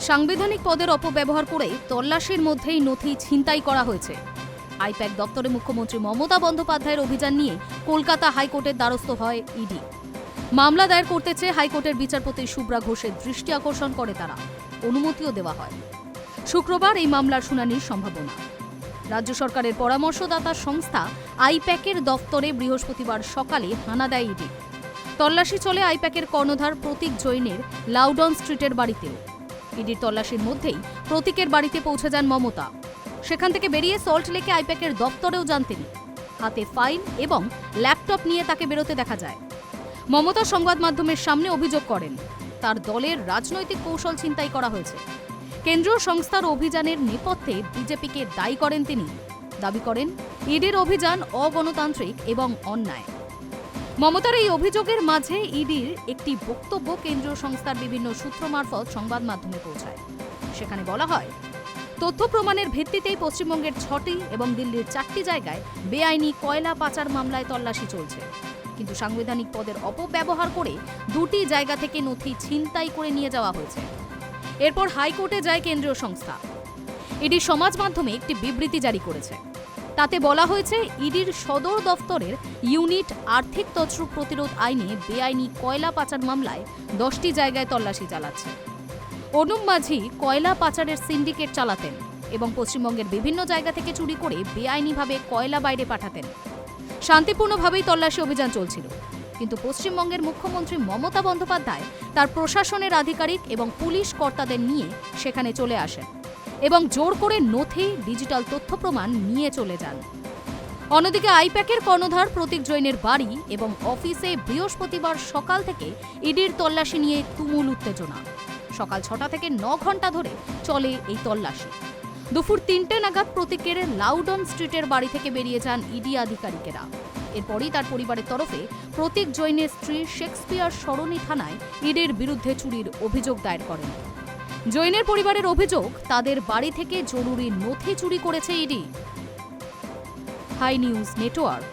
সাংবিধানিক পদের অপব্যবহার করে তল্লাশির মধ্যেই নথি ছিনতাই করা হয়েছে। আইপ্যাক দপ্তরে মুখ্যমন্ত্রী মমতা বন্দ্যোপাধ্যায়ের অভিযান নিয়ে কলকাতা হাইকোর্টের দ্বারস্থ হয় ইডি। মামলা দায়ের করতে চেয়ে হাইকোর্টের বিচারপতি শুভ্রা ঘোষের দৃষ্টি আকর্ষণ করে তারা, অনুমতিও দেওয়া হয়। শুক্রবার এই মামলার শুনানির সম্ভাবনা। রাজ্য সরকারের পরামর্শদাতা সংস্থা আইপ্যাকের দপ্তরে বৃহস্পতিবার সকালে হানা দেয় ইডি। তল্লাশি চলে আইপ্যাকের কর্ণধার প্রতীক জৈনের লাউডন স্ট্রিটের বাড়িতেও। ইডির তল্লাশির মধ্যেই প্রতীকের বাড়িতে পৌঁছে যান মমতা। সেখান থেকে বেরিয়ে সল্ট লেকে আইপ্যাকের দপ্তরেও যান তিনি। হাতে ফাইল এবং ল্যাপটপ নিয়ে তাকে বেরোতে দেখা যায়। মমতা সংবাদ মাধ্যমের সামনে অভিযোগ করেন, তার দলের রাজনৈতিক কৌশল ছিনতাই করা হয়েছে। কেন্দ্রীয় সংস্থার অভিযানের নেপথ্যে বিজেপিকে দায়ী করেন তিনি। দাবি করেন, ইডির অভিযান অগণতান্ত্রিক এবং অন্যায়। মমতার এই অভিযোগের মাঝে ইডির একটি বক্তব্য কেন্দ্রীয় সংস্থার বিভিন্ন সূত্র মারফত সংবাদ মাধ্যমে পৌঁছায়। সেখানে বলা হয়, তথ্য প্রমাণের ভিত্তিতেই পশ্চিমবঙ্গের 6টি এবং দিল্লির 4টি জায়গায় বেআইনি কয়লা পাচার মামলায় তল্লাশি চলছে। কিন্তু সাংবিধানিক পদের অপব্যবহার করে 2টি জায়গা থেকে নথি ছিনতাই করে নিয়ে যাওয়া হয়েছে। এরপর হাইকোর্টে যায় কেন্দ্রীয় সংস্থা। ইডি সমাজ মাধ্যমে একটি বিবৃতি জারি করেছে। তাতে বলা হয়েছে, ইডির সদর দফতরের ইউনিট আর্থিক তছরূপ প্রতিরোধ আইনে বেআইনি কয়লা পাচার মামলায় 10টি জায়গায় তল্লাশি চালাচ্ছে। অনুপ মাঝি কয়লা পাচারের সিন্ডিকেট চালাতেন এবং পশ্চিমবঙ্গের বিভিন্ন জায়গা থেকে চুরি করে বেআইনিভাবে কয়লা বাইরে পাঠাতেন। শান্তিপূর্ণভাবেই তল্লাশি অভিযান চলছিল, কিন্তু পশ্চিমবঙ্গের মুখ্যমন্ত্রী মমতা বন্দ্যোপাধ্যায় তার প্রশাসনের আধিকারিক এবং পুলিশ কর্তাদের নিয়ে সেখানে চলে আসেন এবং জোর করে নথি, ডিজিটাল তথ্য প্রমাণ নিয়ে চলে যান। অন্যদিকে আইপ্যাকের কর্ণধার প্রতীক জৈনের বাড়ি এবং অফিসে বৃহস্পতিবার সকাল থেকে ইডির তল্লাশি নিয়ে তুমুল উত্তেজনা। সকাল 6টা থেকে 9 ঘণ্টা ধরে চলে এই তল্লাশি। দুপুর 3টে নাগাদ প্রতীকের লাউডন স্ট্রিটের বাড়ি থেকে বেরিয়ে যান ইডি আধিকারিকেরা। এরপরই তার পরিবারের তরফে প্রতীক জৈনের স্ত্রী শেক্সপিয়ার সরণি থানায় ইডির বিরুদ্ধে চুরির অভিযোগ দায়ের করেন। জৈনের পরিবারের অভিযোগ, তাদের বাড়ি থেকে জরুরি নথি চুরি করেছে ইডি। High news network.